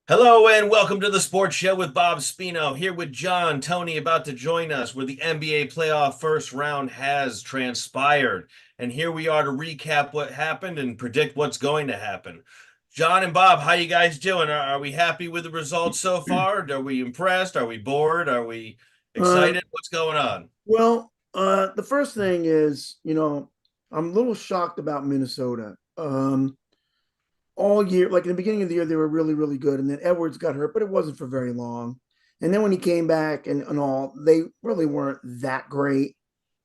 Hello and welcome to the Sports Show with Bob Spino. Here with John, Tony about to join us where the NBA playoff first round has transpired. And here we are to recap what happened and predict what's going to happen. John and Bob, how you guys doing? Are we happy with the results so far? Are we impressed? Are we bored? Are we Um, excited? What's going on? the first thing is, I'm a little shocked about Minnesota. All year, like in the beginning of the year, they were really, really good. And then Edwards got hurt, but it wasn't for very long. And then when he came back and all, they really weren't that great.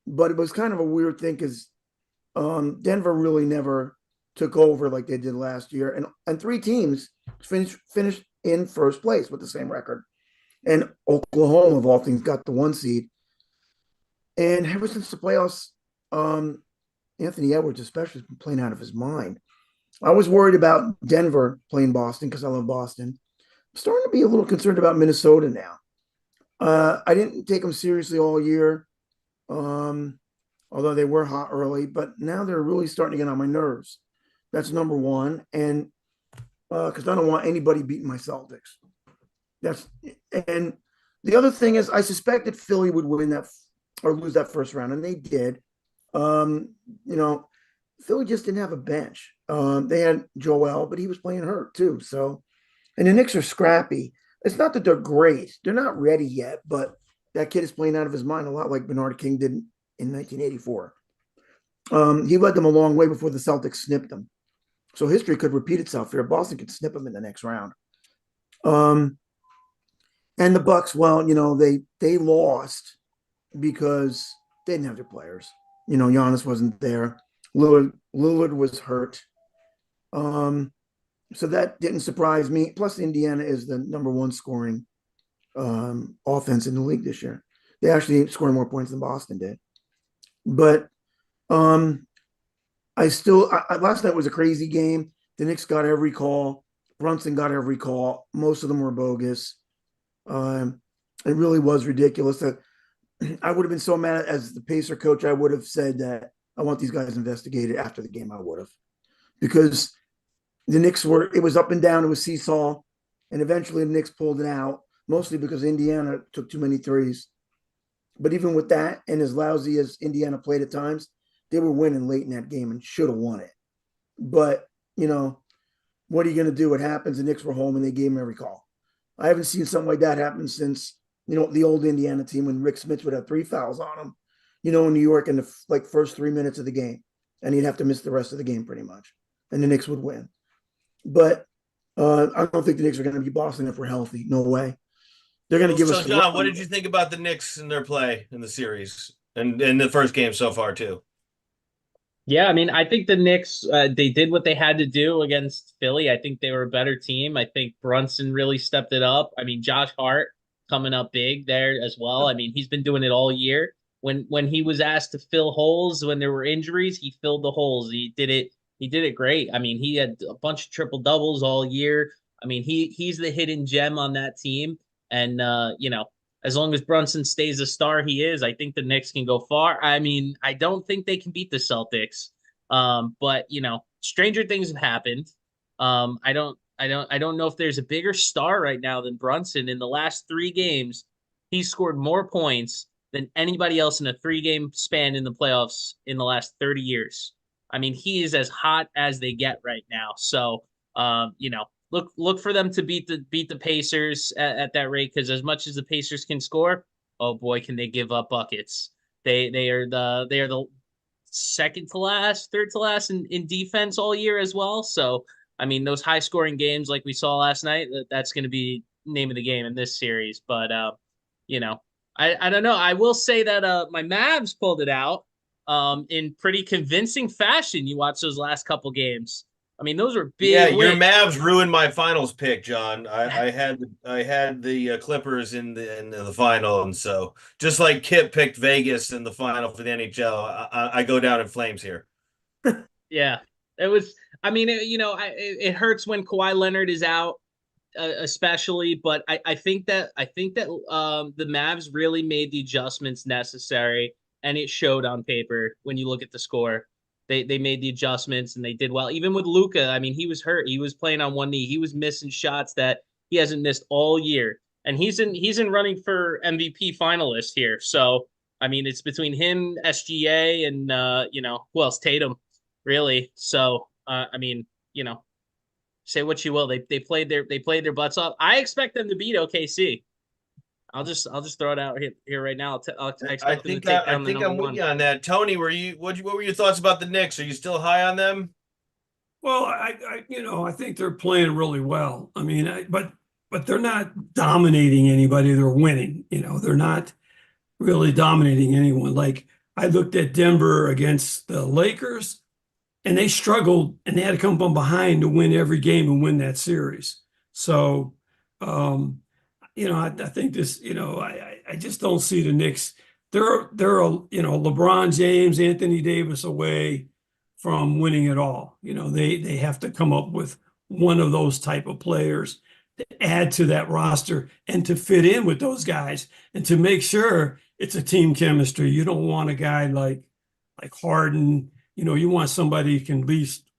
But it was kind of a weird thing because Denver really never took over like they did last year. And three teams finished in first place with the same record. And Oklahoma, of all things, got the one seed. And ever since the playoffs, um, Anthony Edwards especially has been playing out of his mind. I was worried about Denver playing Boston because I love Boston. I'm starting to be a little concerned about Minnesota now. I didn't take them seriously all year, um, although they were hot early, but now they're really starting to get on my nerves. That's number one. And because I don't want anybody beating my Celtics. That's and the other thing is I suspected Philly would win that or lose that first round, and they did. Um, you know, Philly just didn't have a bench. They had Joel, but he was playing hurt too. So, and the Knicks are scrappy. It's not that they're great; they're not ready yet. But that kid is playing out of his mind a lot, like Bernard King did in 1984. He led them a long way before the Celtics snipped them. So history could repeat itself here. Boston could snip them in the next round. Um, and the Bucks, well, they lost because they didn't have their players. Giannis wasn't there. Lillard was hurt. Um, so that didn't surprise me. Plus, Indiana is the number one scoring offense in the league this year. They actually scored more points than Boston did. But um, last night was a crazy game. The Knicks got every call. Brunson got every call. Most of them were bogus. Um, it really was ridiculous. That I would have been so mad as the Pacer coach. I would have said that I want these guys investigated after the game. I would have because the Knicks were. It was up and down. It was seesaw, and eventually the Knicks pulled it out. Mostly because Indiana took too many threes. But even with that, and as lousy as Indiana played at times, they were winning late in that game and should have won it. But you know, what are you going to do? It happens. The Knicks were home and they gave them every call. I haven't seen something like that happen since the old Indiana team when Rick Smith would have three fouls on him. In New York in the first 3 minutes of the game, and he'd have to miss the rest of the game pretty much, and the Knicks would win. But I don't think the Knicks are going to be Boston if we're healthy. No way. They're going to Well, give so us a John, what run. did you think about the Knicks and their play in the series and in the first game so far too? Yeah, I mean, I think the Knicks they did what they had to do against Philly. I think they were a better team. I think Brunson really stepped it up. I mean, Josh Hart coming up big there as well. I mean, he's been doing it all year. When he was asked to fill holes when there were injuries, he filled the holes. He did it. He did it great. I mean, he had a bunch of triple doubles all year. I mean, he's the hidden gem on that team. And as long as Brunson stays a star, he is. I think the Knicks can go far. I mean, I don't think they can beat the Celtics, but stranger things have happened. I don't know if there's a bigger star right now than Brunson. In the last 3 games, he's scored more points than anybody else in a 3 game span in the playoffs in the last 30 years. I mean, he is as hot as they get right now. So, look for them to beat the Pacers at that rate because as much as the Pacers can score, oh boy, can they give up buckets. They are the second to last, third to last in defense all year as well. So I mean, those high scoring games like we saw last night, that's going to be name of the game in this series. But you know, I don't know. I will say that my Mavs pulled it out in pretty convincing fashion. You watch those last couple games. I mean, those were Yeah, big your wins. Mavs ruined my finals pick, John. I had the Clippers in the final, and so just like Kip picked Vegas in the final for the NHL, I go down in flames here. Yeah, it was. I mean, it hurts when Kawhi Leonard is out, especially. But I think that the Mavs really made the adjustments necessary, and it showed on paper when you look at the score. They made the adjustments and they did well. Even with Luca, I mean, he was hurt. He was playing on one knee. He was missing shots that He hasn't missed all year, and he's in running for MVP finalist here. So I mean, it's between him, SGA, and who else? Tatum, really. So I mean, say what you will, they played their butts off. I expect them to beat OKC. I'll just throw it out here right now. I I expect them to think take I down the think number I'm with one. you on that. Tony, what were your thoughts about the Knicks? Are you still high on them? Well, I think they're playing really well. I mean, but they're not dominating anybody. They're winning. They're not really dominating anyone. Like I looked at Denver against the Lakers, and they struggled, and they had to come from behind to win every game and win that series. So, I think this. I just don't see the Knicks. LeBron James, Anthony Davis away from winning it all. They have to come up with one of those type of players to add to that roster and to fit in with those guys and to make sure it's a team chemistry. You don't want a guy like Harden. You want somebody who can at least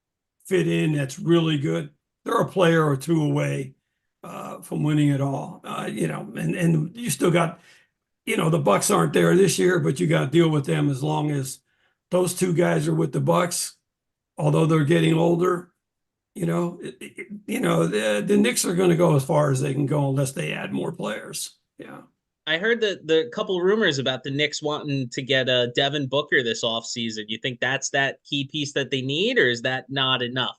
fit in that's really good. They're a player or two away from winning it all. And you still got, the Bucks aren't there this year, but you got to deal with them as long as those two guys are with the Bucks, although they're getting older. The Knicks are going to go as far as they can go unless they add more players. Yeah. I heard the couple rumors about the Knicks wanting to get Devin Booker this offseason. You think that's that key piece that they need, or is that not enough?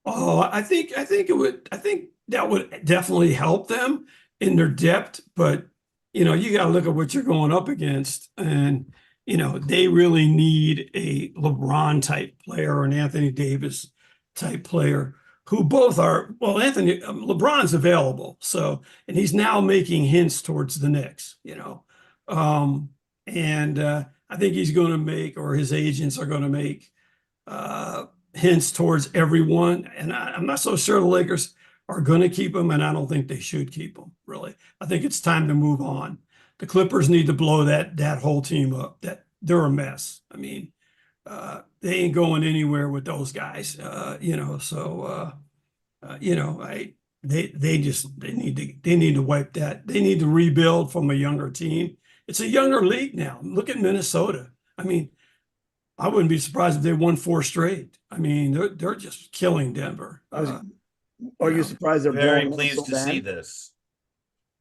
Oh, I think that would definitely help them in their depth, but you got to look at what you're going up against, and they really need a LeBron type player or an Anthony Davis type player who both are, well, LeBron's available. So, and he's now making hints towards the Knicks, and I think he's going to make, or his agents are going to make hints towards everyone. And I'm not so sure the Lakers are going to keep him, and I don't think they should keep him, really. I think it's time to move on. The Clippers need to blow that whole team up. That they're a mess. I mean, they ain't going anywhere with those guys. They need to wipe that. They need to rebuild from a younger team. It's a younger league now. Look at Minnesota. I mean, I wouldn't be surprised if they won 4 straight. I mean, they're just killing Denver. Are you surprised they're Very blowing them out pleased so to bad? see this.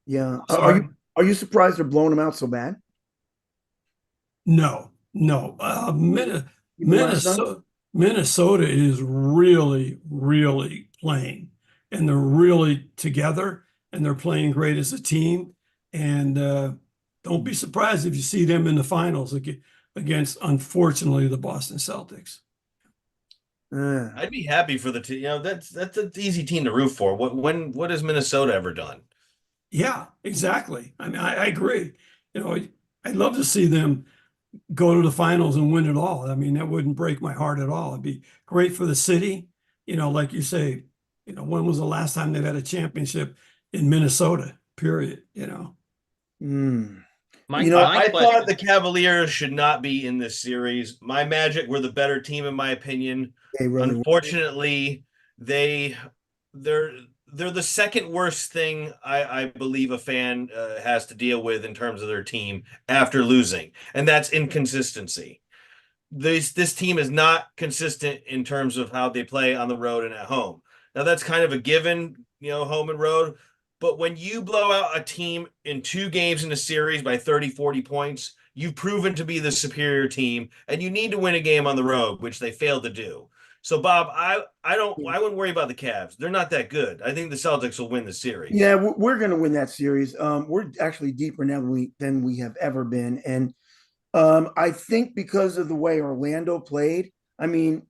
Yeah. Sorry? Are you surprised they're blowing them out so bad? No. Minnesota is really, really playing, and they're really together, and they're playing great as a team. And don't be surprised if you see them in the finals against, unfortunately, the Boston Celtics. I'd be happy for the team. That's an easy team to root for. What has Minnesota ever done? Yeah, exactly. I mean, I agree. I'd love to see them go to the finals and win it all. I mean, that wouldn't break my heart at all. It'd be great for the city. Like you say, when was the last time they've had a championship in Minnesota, period, I thought the Cavaliers should not be in this series. My Magic were the better team, in my opinion. They really were. Unfortunately, they're the second worst thing I believe a fan has to deal with in terms of their team after losing, and that's inconsistency. This team is not consistent in terms of how they play on the road and at home. Now that's kind of a given, home and road. But when you blow out a team in 2 games in a series by 30, 40 points, you've proven to be the superior team, and you need to win a game on the road, which they failed to do. So, Bob, I wouldn't worry about the Cavs. They're not that good. I think the Celtics will win the series. Yeah, we're going to win that series. We're actually deeper now than we have ever been, and I think because of the way Orlando played. I mean,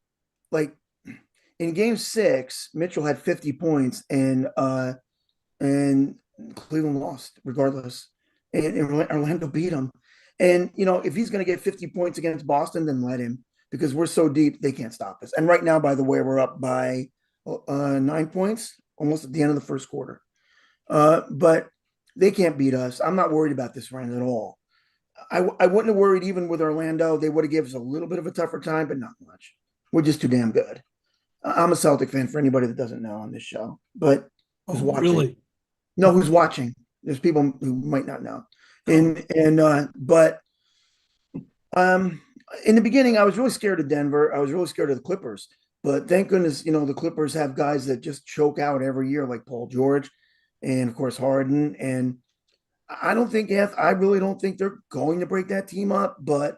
like in Game 6, Mitchell had 50 points, and Cleveland lost regardless, and Orlando beat them. And if he's going to get 50 points against Boston, then let him, because we're so deep they can't stop us. And right now, by the way, we're up by 9 points almost at the end of the first quarter. But they can't beat us. I'm not worried about this round at all. I wouldn't have worried even with Orlando. They would have given us a little bit of a tougher time, but not much. We're just too damn good. I'm a Celtic fan, for anybody that doesn't know on this show. But who's Oh, watching. really? No, who's watching. There's people who might not know. But in the beginning, I was really scared of Denver. I was really scared of the Clippers. But thank goodness, the Clippers have guys that just choke out every year, like Paul George and of course Harden. And I really don't think they're going to break that team up. But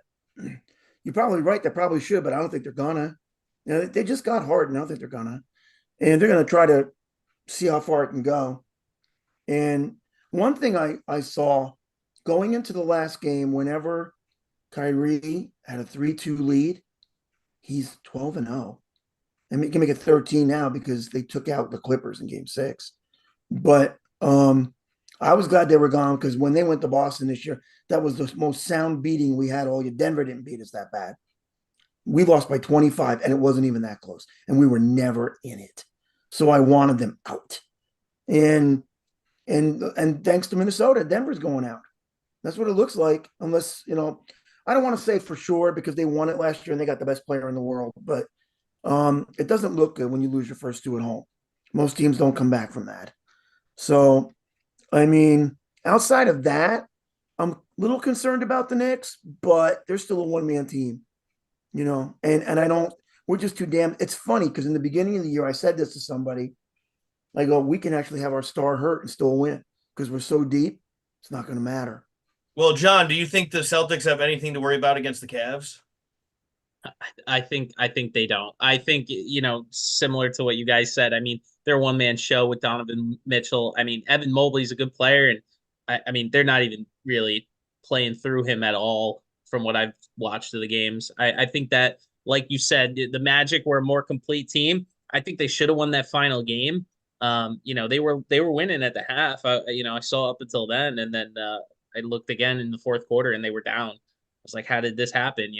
you're probably right. They probably should, but I don't think they're gonna. They just got Harden. I don't think they're gonna. And they're gonna try to see how far it can go. And one thing I saw going into the last game, whenever Kyrie had a 3-2 lead, he's 12-0. And he can make it 13 now because they took out the Clippers in game 6. But I was glad they were gone because when they went to Boston this year, that was the most sound beating we had all year. Denver didn't beat us that bad. We lost by 25, and it wasn't even that close. And we were never in it. So I wanted them out. And thanks to Minnesota, Denver's going out. That's what it looks like, unless, I don't want to say for sure because they won it last year and they got the best player in the world, but it doesn't look good when you lose your first 2 at home. Most teams don't come back from that. So, I mean, outside of that, I'm a little concerned about the Knicks, but they're still a one-man team, and I don't, we're just too damn, it's funny because in the beginning of the year, I said this to somebody, I go, we can actually have our star hurt and still win because we're so deep, it's not going to matter. Well, John, do you think the Celtics have anything to worry about against the Cavs? I think they don't. I think, similar to what you guys said. I mean, they're a one-man show with Donovan Mitchell. I mean, Evan Mobley's a good player, and I mean, they're not even really playing through him at all from what I've watched of the games. I think that, like you said, the Magic were a more complete team. I think they should have won that final game. They were winning at the half. I saw up until then, and then I looked again in the fourth quarter, and they were down. I was like, how did this happen?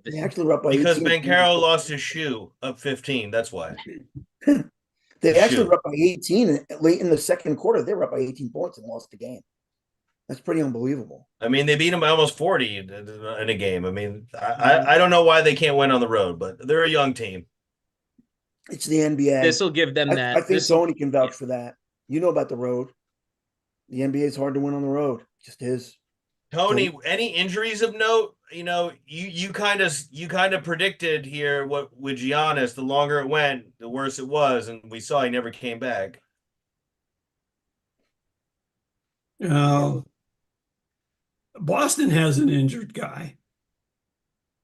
They actually were up by Because 18. Banchero lost his shoe up 15. That's why. They actually were up by 18 and late in the second quarter. They were up by 18 points and lost the game. That's pretty unbelievable. I mean, they beat them by almost 40 in a game. I mean, I don't know why they can't win on the road, but they're a young team. It's the NBA. This will give them that. I think Tony can vouch for that. You know about the road. The NBA is hard to win on the road. It just is. Tony, any injuries of note? You kind of predicted here what with Giannis. The longer it went, the worse it was, and we saw he never came back. Boston has an injured guy,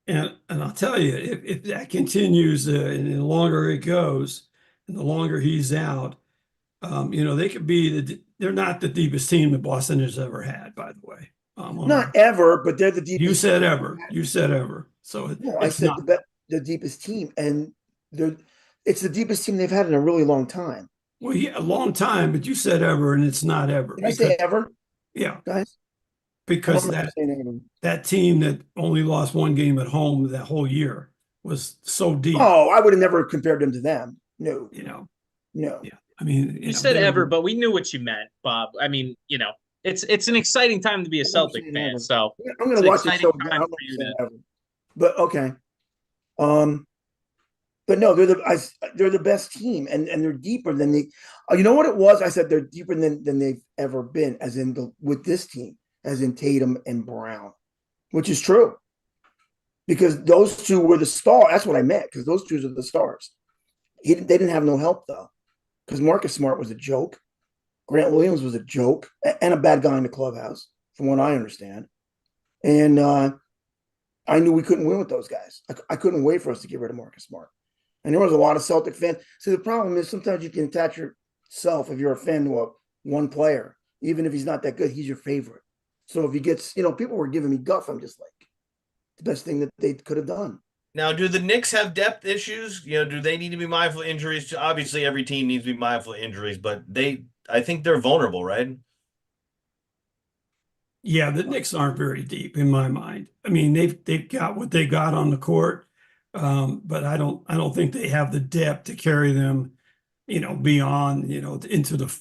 and I'll tell you, if that continues and the longer it goes, and the longer he's out, they could be they're not the deepest team that Boston has ever had, by the way. Not ever, but they're the deepest. You said ever. You said ever. So I said the deepest team, and it's the deepest team they've had in a really long time. Well, yeah, a long time, but you said ever, and it's not ever. Did I say ever? Yeah, guys. Because that team that only lost 1 game at home that whole year was so deep. Oh, I would have never compared them to them. No. No. Yeah. I mean, you said ever, but we knew what you meant, Bob. I mean, it's an exciting time to be a Celtic fan. Ever. So I'm going to watch the show again. But okay. But no, they're the best team, and they're deeper than they. You know what it was? I said they're deeper than they've ever been, as in with this team, as in Tatum and Brown, which is true, because those two were the star. That's what I meant, because those two are the stars. They didn't have no help though, because Marcus Smart was a joke, Grant Williams was a joke, and a bad guy in the clubhouse, from what I understand, and I knew we couldn't win with those guys. I couldn't wait for us to get rid of Marcus Smart. And there was a lot of Celtic fans. See, the problem is sometimes you can attach yourself, if you're a fan, to one player. Even if he's not that good, he's your favorite. So if he gets, people were giving me guff. I'm just like, the best thing that they could have done. Now, do the Knicks have depth issues? Do they need to be mindful of injuries? Obviously, every team needs to be mindful of injuries, but I think they're vulnerable, right? Yeah, the Knicks aren't very deep in my mind. I mean, they've got what they got on the court. But I don't think they have the depth to carry them, beyond, into the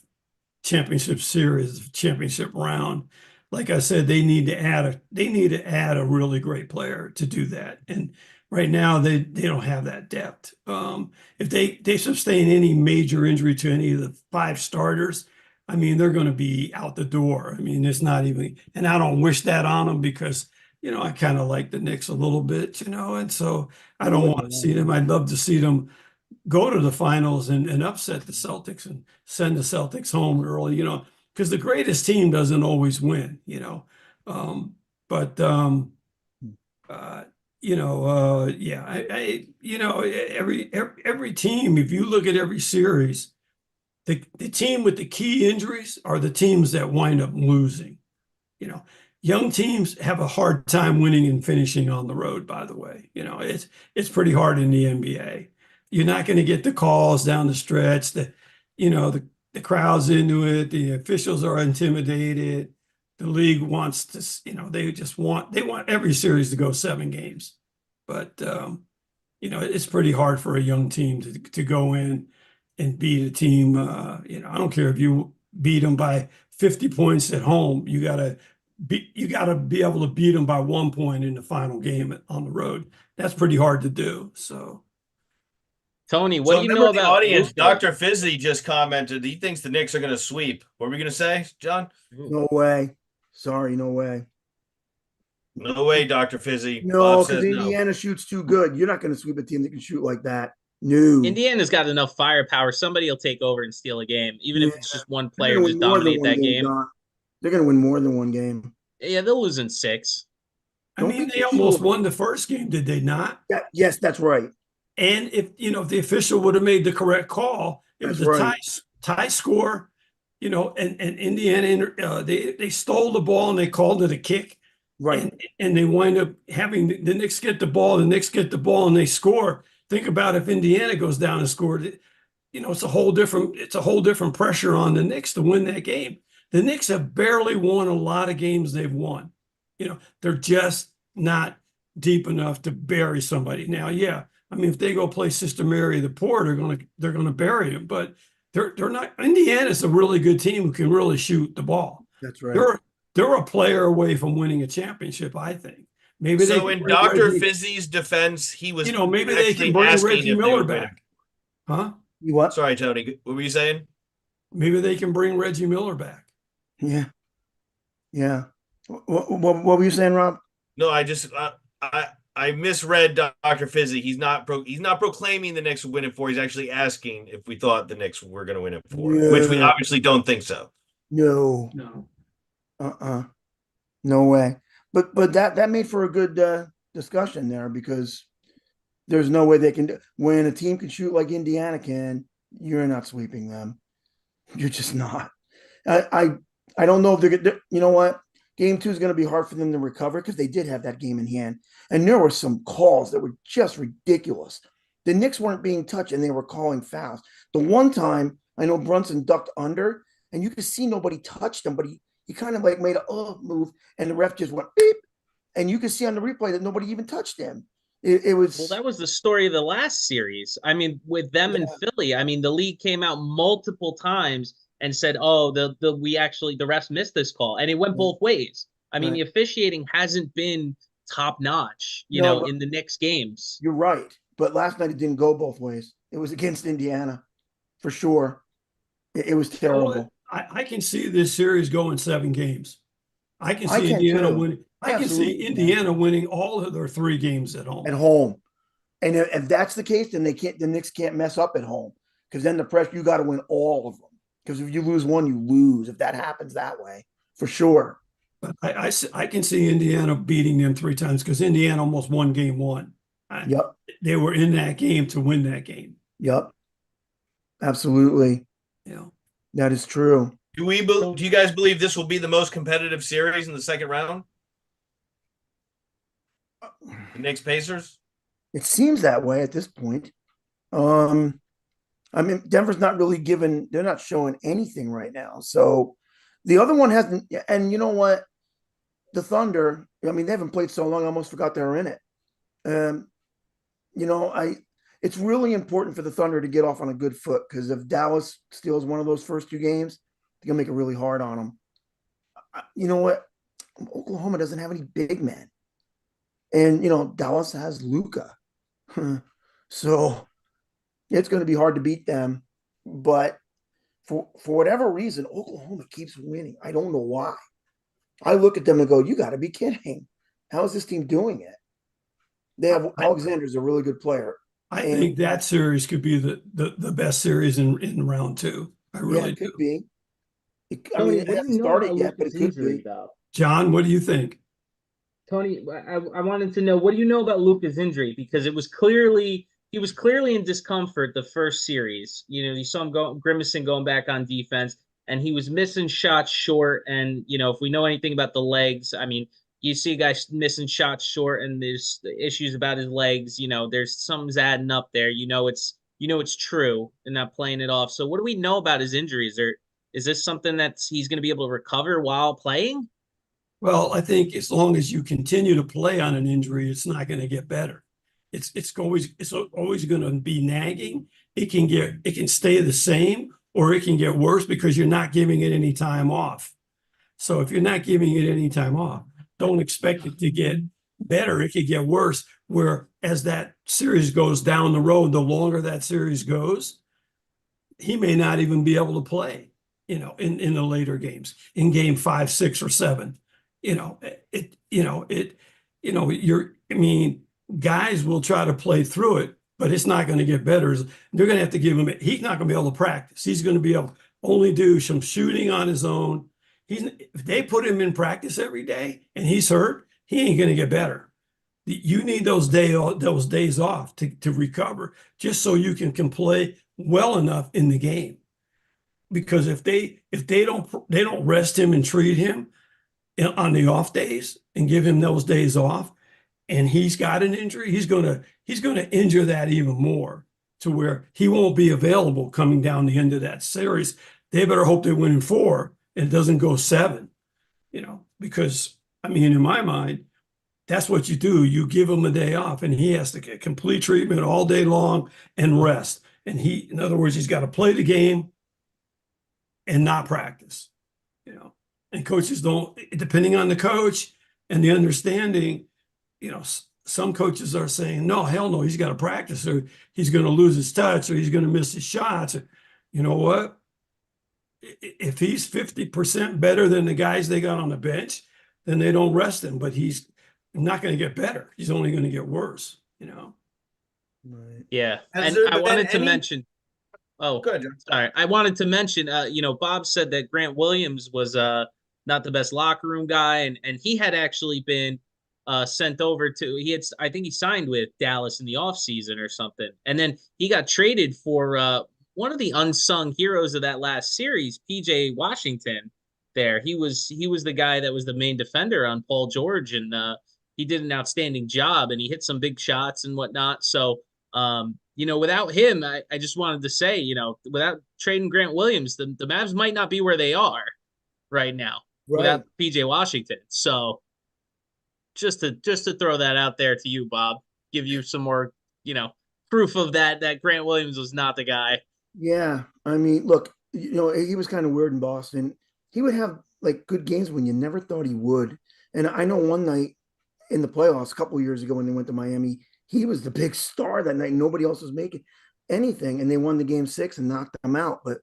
championship series, championship round. Like I said, they need to add a really great player to do that. And right now they don't have that depth. If they sustain any major injury to any of the 5 starters, I mean, they're going to be out the door. I mean, it's not even, and I don't wish that on them because, I kind of like the Knicks a little bit, and so I don't want to see them. I'd love to see them go to the finals and upset the Celtics and send the Celtics home early, because the greatest team doesn't always win, but yeah, every team, if you look at every series, the team with the key injuries are the teams that wind up losing. Young teams have a hard time winning and finishing on the road, by the way. It's pretty hard in the NBA. You're not going to get the calls down the stretch. The crowd's into it. The officials are intimidated. The league wants to, they want every series to go 7 games. But, it's pretty hard for a young team to go in and beat a team. I don't care if you beat them by 50 points at home. You got to be able to beat them by 1 point in the final game on the road. That's pretty hard to do. So, Tony, what do you know the about audience? Luka? Dr. Fizzy just commented he thinks the Knicks are going to sweep. What were we going to say, John? No way. Sorry, no way. No way, Dr. Fizzy. No, Bob because says no. Indiana shoots too good. You're not going to sweep a team that can shoot like that. No. Indiana's got enough firepower. Somebody will take over and steal a game, even if it's just one They're player gonna just win more than dominate one that game. Don. They're going to win more than one game. Yeah, they'll lose in 6. I mean, they almost won the first game, did they not? Yeah, yes, that's right. And if the official would have made the correct call, it was a tie score, and Indiana, they stole the ball and they called it a kick. Right. And they wind up having the Knicks get the ball, and they score. Think about if Indiana goes down and scored, it's a whole different pressure on the Knicks to win that game. The Knicks have barely won a lot of games they've won. They're just not deep enough to bury somebody. Now, yeah, I mean, if they go play Sister Mary the Poor, they're gonna bury them. But they're not. Indiana's a really good team who can really shoot the ball. That's right. They're a player away from winning a championship, I think. Maybe so in Dr. Fizzy's defense, he was maybe they can bring Reggie Miller back. Huh? You what? Sorry, Tony. What were you saying? Maybe they can bring Reggie Miller back. Yeah. Yeah. What were you saying, Rob? No, I misread Dr. Fizzy. He's not proclaiming the Knicks will win it 4. He's actually asking if we thought the Knicks were going to win it 4, which we obviously don't think so. No. No way. But that made for a good discussion there, because there's no way they can when a team can shoot like Indiana can, you're not sweeping them. You're just not. I don't know if they're you know what? Game 2 is going to be hard for them to recover, because they did have that game in hand. And there were some calls that were just ridiculous. The Knicks weren't being touched and they were calling fouls. The one time I know Brunson ducked under and you could see nobody touched him, but he kind of like made a move and the ref just went beep. And you could see on the replay that nobody even touched him. It was. Well, that was the story of the last series. I mean, with them in Philly, I mean, the league came out multiple times and said, "Oh, the refs missed this call," and it went both ways. I mean, the officiating hasn't been top notch, in the Knicks games. You're right, but last night it didn't go both ways. It was against Indiana, for sure. It was terrible. I can see this series going 7 games. I can see Indiana winning. I can see Indiana winning all of their 3 games at home. At home, and if that's the case, then the Knicks can't mess up at home, because then the pressure, you got to win all of them. Because if you lose one, you lose. If that happens that way, for sure. But I can see Indiana beating them 3 times, because Indiana almost won game 1. Yep. They were in that game to win that game. Yep. Absolutely. Yeah. That is true. Do you guys believe this will be the most competitive series in the second round? The Knicks Pacers? It seems that way at this point. I mean, Denver's not really they're not showing anything right now. So the other one hasn't, and you know what? The Thunder, I mean, they haven't played so long, I almost forgot they were in it. It's really important for the Thunder to get off on a good foot, because if Dallas steals one of those first 2 games, they're going to make it really hard on them. You know what? Oklahoma doesn't have any big men. And, Dallas has Luka. So it's going to be hard to beat them. But for whatever reason, Oklahoma keeps winning. I don't know why. I look at them and go, "You got to be kidding! How is this team doing it?" They have Alexander's a really good player. I And think that series could be the best series in round two. I yeah, really it could do. be. I Tony, mean, what they do haven't you know started about yet, but it Luka's could injury, be. though? John, what do you think? Tony, I wanted to know, what do you know about Luka's injury? Because he was clearly in discomfort the first series. You know, you saw him grimacing, going back on defense, and he was missing shots short. And you know, if we know anything about the legs, I mean, you see a guy missing shots short, and there's issues about his legs. You know, there's something's adding up there. You know it's true, and not playing it off. So, what do we know about his injuries? Or is this something that he's going to be able to recover while playing? Well, I think as long as you continue to play on an injury, it's not going to get better. It's always going to be nagging. It can stay the same or it can get worse because you're not giving it any time off. So if you're not giving it any time off, don't expect it to get better. It could get worse. Where as that series goes down the road, the longer that series goes, he may not even be able to play, in the later games, in game 5, 6, or 7. Guys will try to play through it, but it's not going to get better. They're going to have to give him, he's not going to be able to practice. He's going to be able to only do some shooting on his own. If they put him in practice every day and he's hurt, he ain't going to get better. You need those days off to recover, just so you can play well enough in the game. Because if they don't rest him and treat him on the off days and give him those days off, and he's got an injury, he's gonna injure that even more, to where he won't be available coming down the end of that series. They better hope they win in 4 and it doesn't go 7, because I mean, in my mind, that's what you do. You give him a day off, and he has to get complete treatment all day long and rest. And in other words, he's got to play the game and not practice, And coaches don't, depending on the coach and the understanding, some coaches are saying, no, hell no, he's got to practice, or he's going to lose his touch, or he's going to miss his shots. You know what? If he's 50% better than the guys they got on the bench, then they don't rest him. But he's not going to get better. He's only going to get worse, Right. Yeah. Has And there I been wanted to any- mention, oh, Good, John. sorry. I wanted to mention, Bob said that Grant Williams was not the best locker room guy, and he had actually been sent over to, I think he signed with Dallas in the offseason or something. And then he got traded for one of the unsung heroes of that last series, PJ Washington. He was the guy that was the main defender on Paul George, and he did an outstanding job, and he hit some big shots and whatnot. So without him, I just wanted to say, without trading Grant Williams, the Mavs might not be where they are right now without PJ Washington. So just to throw that out there to you, Bob, give you some more, proof of that Grant Williams was not the guy. Yeah. I mean, look, he was kind of weird in Boston. He would have like good games when you never thought he would. And I know one night in the playoffs a couple of years ago when they went to Miami, he was the big star that night. Nobody else was making anything, and they won the game 6 and knocked them out. But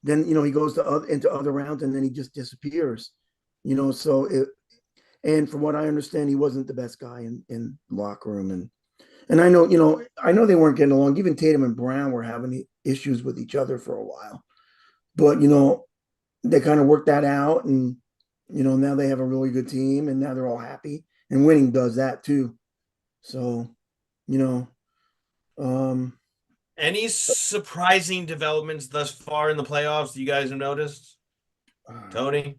then he goes into other rounds, and then he just disappears. And from what I understand, he wasn't the best guy in the locker room. And I know they weren't getting along. Even Tatum and Brown were having issues with each other for a while. But they kind of worked that out, and now they have a really good team, and now they're all happy. And winning does that too. So, Any surprising developments thus far in the playoffs you guys have noticed? Tony?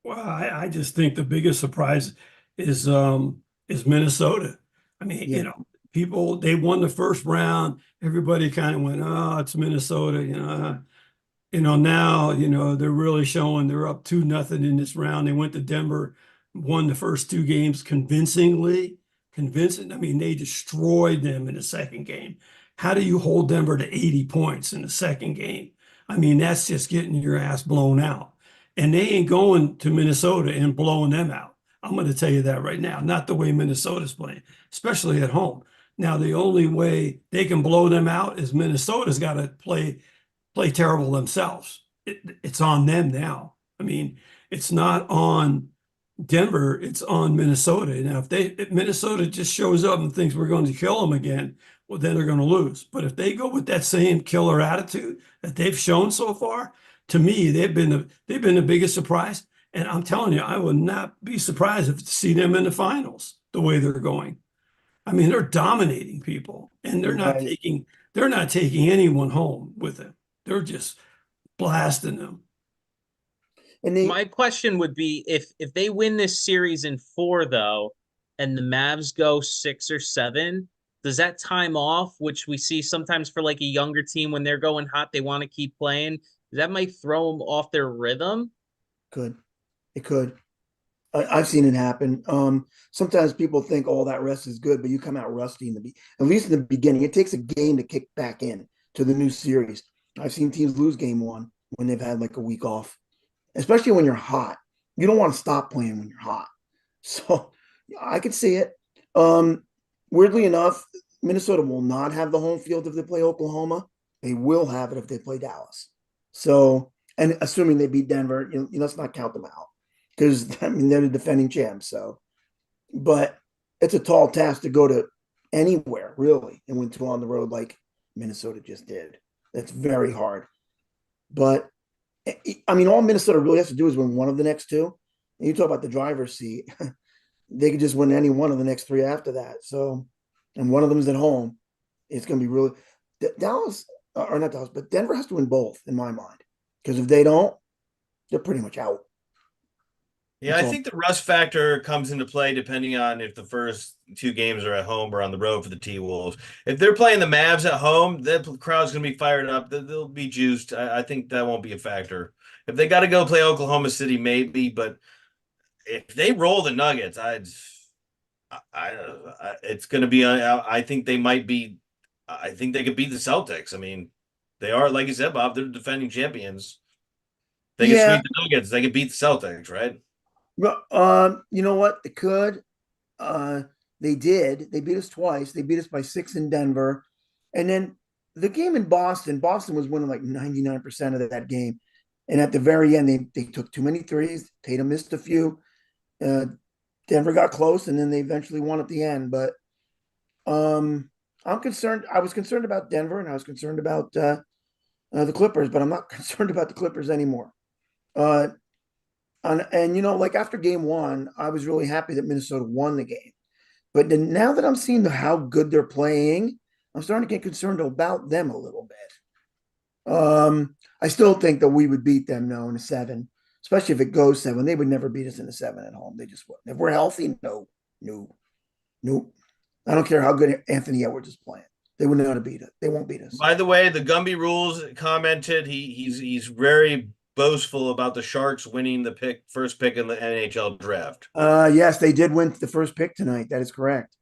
Well, I just think the biggest surprise is Minnesota. I mean, Yeah. people, they won the first round. Everybody kind of went, oh, it's Minnesota, now, they're really showing they're up 2-0 in this round. They went to Denver, won the first 2 games convincing. I mean, they destroyed them in the second game. How do you hold Denver to 80 points in the second game? I mean, that's just getting your ass blown out. And they ain't going to Minnesota and blowing them out. I'm going to tell you that right now. Not the way Minnesota's playing, especially at home. Now, the only way they can blow them out is Minnesota's got to play terrible themselves. It's on them now. I mean, it's not on Denver, it's on Minnesota. Now, if Minnesota just shows up and thinks we're going to kill them again, well, then they're going to lose. But if they go with that same killer attitude that they've shown so far, to me, they've been the biggest surprise. And I'm telling you, I would not be surprised if to see them in the finals the way they're going. I mean, they're dominating people, and they're not Right. taking anyone home with them. They're just blasting them. And they, My question would be if they win this series in 4 though, and the Mavs go 6 or 7, does that time off, which we see sometimes for like a younger team when they're going hot, they want to keep playing, that might throw them off their rhythm? it could. I've seen it happen. Sometimes people think, "Oh, that rest is good," but you come out rusty at least in the beginning. It takes a game to kick back in to the new series. I've seen teams lose game one when they've had like a week off, especially when you're hot. You don't want to stop playing when you're hot. So I could see it. Weirdly enough, Minnesota will not have the home field if they play Oklahoma. They will have it if they play Dallas. So, and assuming they beat Denver, let's not count them out because I mean they're the defending champs. So, but it's a tall task to go to anywhere really and win 2 on the road like Minnesota just did. That's very hard. But I mean, all Minnesota really has to do is win one of the next 2. And you talk about the driver's seat; they could just win any one of the next 3 after that. So, and one of them is at home. It's going to be really Dallas or not Dallas, but Denver has to win both in my mind because if they don't, they're pretty much out. Yeah, I think the rust factor comes into play depending on if the first 2 games are at home or on the road for the T-Wolves. If they're playing the Mavs at home, the crowd's going to be fired up. They'll be juiced. I think that won't be a factor. If they got to go play Oklahoma City, maybe. But if they roll the Nuggets, it's going to be. I think they might be. I think they could beat the Celtics. I mean, they are, like you said, Bob. They're defending champions. They can sweep the Nuggets. They can beat the Celtics, right? You know what? They could. They did. They beat us twice. They beat us by 6 in Denver. And then the game in Boston was winning like 99% of that game. And at the very end, they took too many threes. Tatum missed a few. Denver got close, and then they eventually won at the end. But I'm concerned. I was concerned about Denver, and I was concerned about the Clippers, but I'm not concerned about the Clippers anymore. And like after game 1, I was really happy that Minnesota won the game. But then now that I'm seeing how good they're playing, I'm starting to get concerned about them a little bit. I still think that we would beat them now in a 7, especially if it goes 7. They would never beat us in a 7 at home. They just wouldn't. If we're healthy, no. I don't care how good Anthony Edwards is playing. They wouldn't know how to beat it. They won't beat us. By the way, the Gumby Rules commented he's very boastful about the Sharks winning the first pick in the NHL draft. Yes, they did win the first pick tonight. That is correct.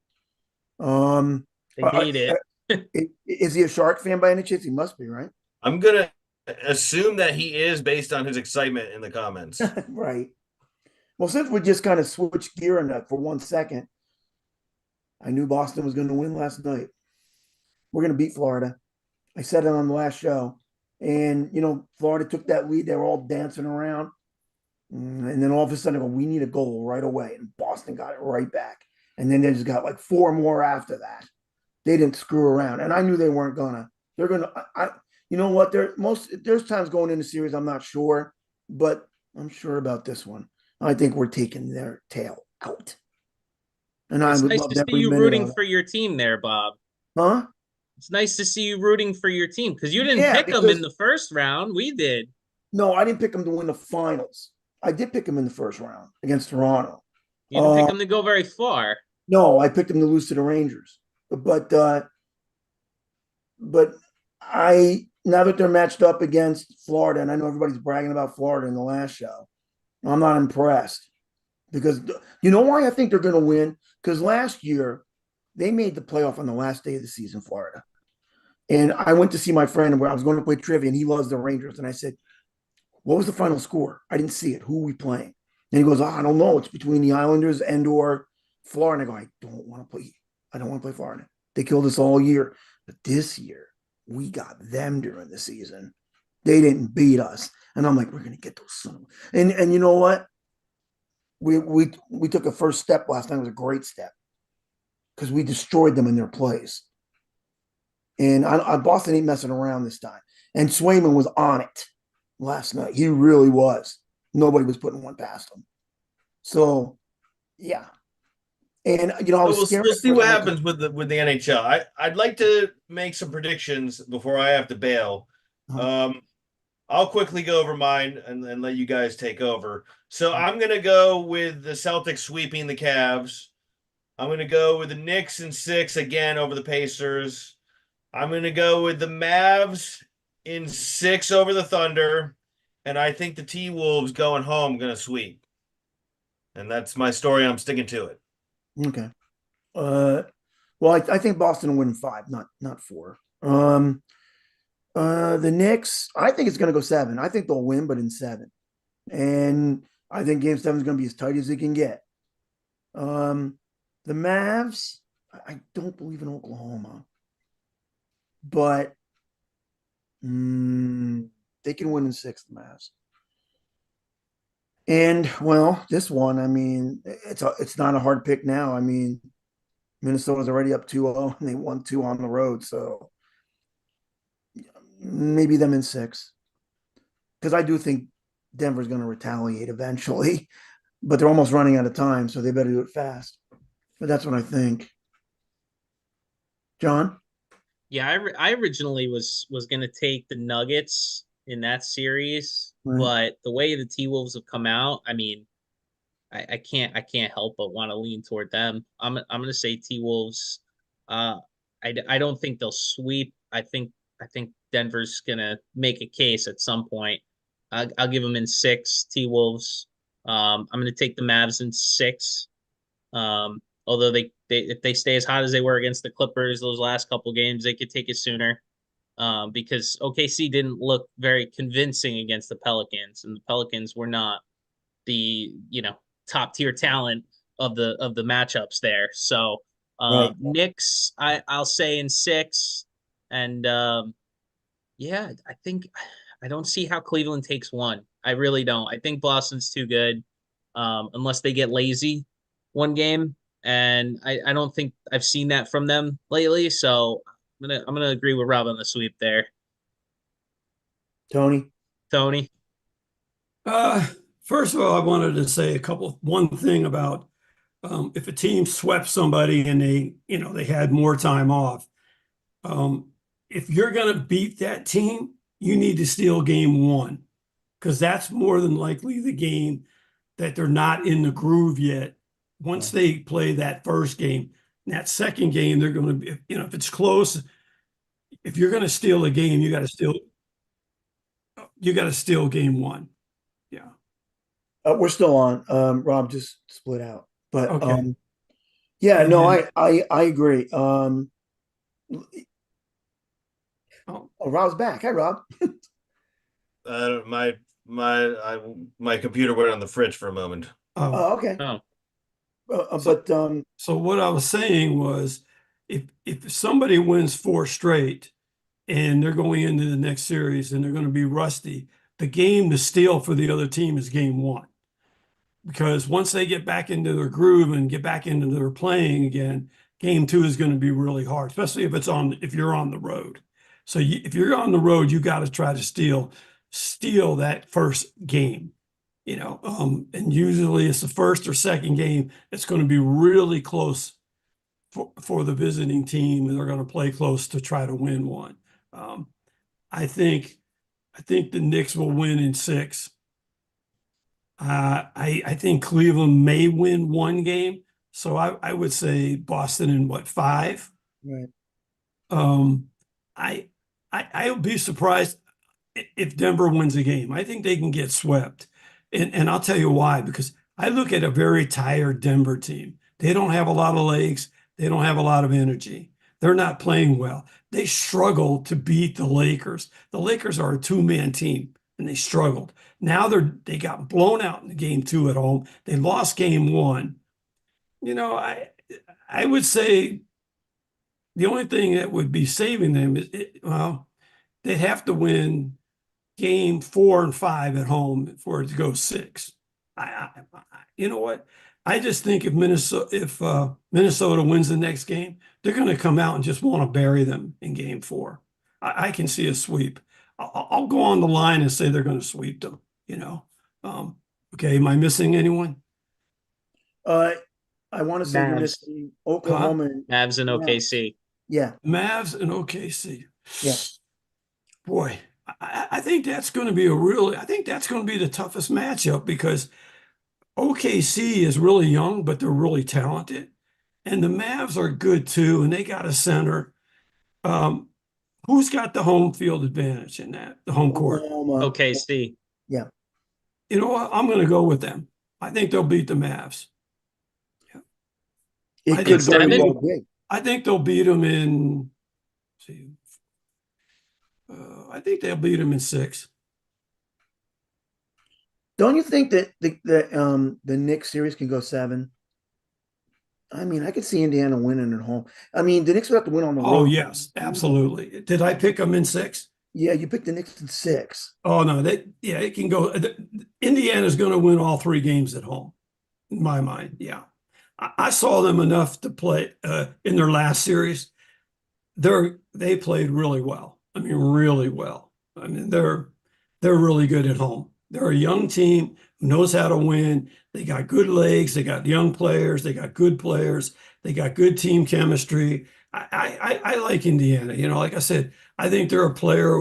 They need it. Is he a Shark fan by any chance? He must be, right? I'm gonna assume that he is based on his excitement in the comments. Right. Well, since we just kind of switched gear on that for 1 second, I knew Boston was going to win last night. We're going to beat Florida. I said it on the last show. And, Florida took that lead. They were all dancing around. And then all of a sudden, we need a goal right away. And Boston got it right back. And then they just got like 4 more after that. They didn't screw around. And I knew they weren't going to. They're going to. You know what? There's times going in the series, I'm not sure. But I'm sure about this one. I think we're taking their tail out. And It's I would nice love to see you rooting for your team there, Bob. Huh? It's nice to see you rooting for your team because you didn't pick them in the first round. We did. No, I didn't pick them to win the finals. I did pick them in the first round against Toronto. You didn't pick them to go very far. No, I picked them to lose to the Rangers. But I now that they're matched up against Florida, and I know everybody's bragging about Florida in the last show, I'm not impressed. Because you know why I think they're going to win? Because last year, they made the playoff on the last day of the season, Florida. And I went to see my friend where I was going to play trivia, and he loves the Rangers. And I said, what was the final score? I didn't see it. Who are we playing? And he goes, I don't know. It's between the Islanders and or Florida. And I go, I don't want to play Florida. They killed us all year. But this year, we got them during the season. They didn't beat us. And I'm like, we're gonna get those son of and you know what? We took a first step last night. It was a great step because we destroyed them in their plays. And Boston ain't messing around this time. And Swayman was on it last night. He really was. Nobody was putting one past him. So, yeah. And I So was we'll scared. see what happens with the NHL. I'd like to make some predictions before I have to bail. I'll quickly go over mine and let you guys take over. So I'm gonna go with the Celtics sweeping the Cavs. I'm gonna go with the Knicks in 6 again over the Pacers. I'm gonna go with the Mavs in 6 over the Thunder, and I think the T-Wolves going home gonna sweep. And that's my story. I'm sticking to it. Okay. Well, I think Boston will win 5, not 4. The Knicks, I think it's going to go 7. I think they'll win, but in 7. And I think Game 7 is going to be as tight as it can get. The Mavs, I don't believe in Oklahoma, but they can win in 6. The Mavs. And well, this one, I mean, it's not a hard pick now. I mean, Minnesota's already up 2-0 and they won 2 on the road, so maybe them in 6. Because I do think Denver's going to retaliate eventually, but they're almost running out of time, so they better do it fast. But that's what I think. John? Yeah, I originally was going to take the Nuggets in that series, Right. but the way the T-Wolves have come out, I mean, I can't help but want to lean toward them. I'm going to say T-Wolves. I don't think they'll sweep. I think Denver's going to make a case at some point. I'll give them in 6, T-Wolves. I'm going to take the Mavs in 6. Although they if they stay as hot as they were against the Clippers those last couple games, they could take it sooner. Because OKC didn't look very convincing against the Pelicans, and the Pelicans were not the top tier talent of the matchups there. So Right. Knicks, I'll say in 6, and yeah, I don't see how Cleveland takes 1. I really don't. I think Boston's too good, unless they get lazy one game, and I don't think I've seen that from them lately. So I'm gonna agree with Rob on the sweep there. Tony? Tony. First of all, I wanted to say one thing about if a team swept somebody and they had more time off. If you're going to beat that team, you need to steal game 1, because that's more than likely the game that they're not in the groove yet. Once they play that first game, that second game, they're going to be, if it's close, if you're going to steal a game, you got to steal game 1. Yeah. We're still on. Rob just split out. But Okay. yeah, And no, then- I agree. Oh, Rob's back. Hi, Rob. My computer went on the fridge for a moment. Oh, okay. Oh, But so what I was saying was, if somebody wins 4 straight and they're going into the next series and they're going to be rusty, the game to steal for the other team is game 1. Because once they get back into their groove and get back into their playing again, game 2 is going to be really hard, especially if you're on the road. So if you're on the road, you got to try to steal that first game, and usually it's the first or second game. It's going to be really close for the visiting team, and they're going to play close to try to win one. I think the Knicks will win in 6. I think Cleveland may win 1 game, so I would say Boston in 5. right. I would be surprised if Denver wins a game. I think they can get swept, and I'll tell you why. Because I look at a very tired Denver team. They don't have a lot of legs. They don't have a lot of energy. They're not playing well. They struggled to beat the Lakers. The Lakers are a 2-man team, and they struggled. Now they got blown out in game 2 at home. They lost game 1. I would say the only thing that would be saving them is, well, they'd have to win game 4 and 5 at home for it to go 6. You know what? I just think if Minnesota wins the next game, they're going to come out and just want to bury them in game 4. I can see a sweep. I'll go on the line and say they're going to sweep them. Okay, am I missing anyone? I want to say you're Mavs. missing Oklahoma. And, Mavs and OKC. yeah, Mavs and OKC. Yeah. Boy, I think that's going to be I think that's going to be the toughest matchup because OKC is really young, but they're really talented. And the Mavs are good too, and they got a center. Who's got the home field advantage in that, the home court? Oklahoma. OKC. You know what? I'm going to go with them. I think they'll beat the Mavs. It I could think very seven? well be. I think they'll beat them in. See, I think they'll beat them in 6. Don't you think that the Knicks series can go 7? I mean, I could see Indiana winning at home. I mean, the Knicks would have to win on the road. Oh yes, absolutely. Did I pick them in 6? Yeah, you picked the Knicks in 6. Oh no, it can go. Indiana's going to win all 3 games at home, in my mind. Yeah, I saw them enough to play in their last series. They played really well. I mean, really well. I mean, they're really good at home. They're a young team who knows how to win. They got good legs. They got young players. They got good players. They got good team chemistry. I like Indiana. Like I said, I think they're a player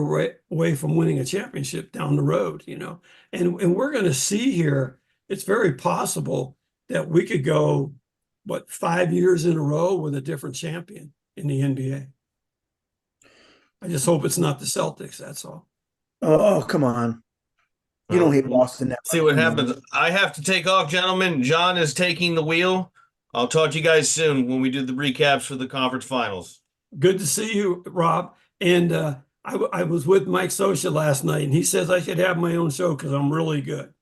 away from winning a championship down the road. And we're going to see here. It's very possible that we could go 5 years in a row with a different champion in the NBA. I just hope it's not the Celtics. That's all. Oh, come on. You don't hate Boston that See much, what man. happens. I have to take off, gentlemen. John is taking the wheel. I'll talk to you guys soon when we do the recaps for the conference finals. Good to see you, Rob. And I was with Mike Sosha last night, and he says I should have my own show because I'm really good.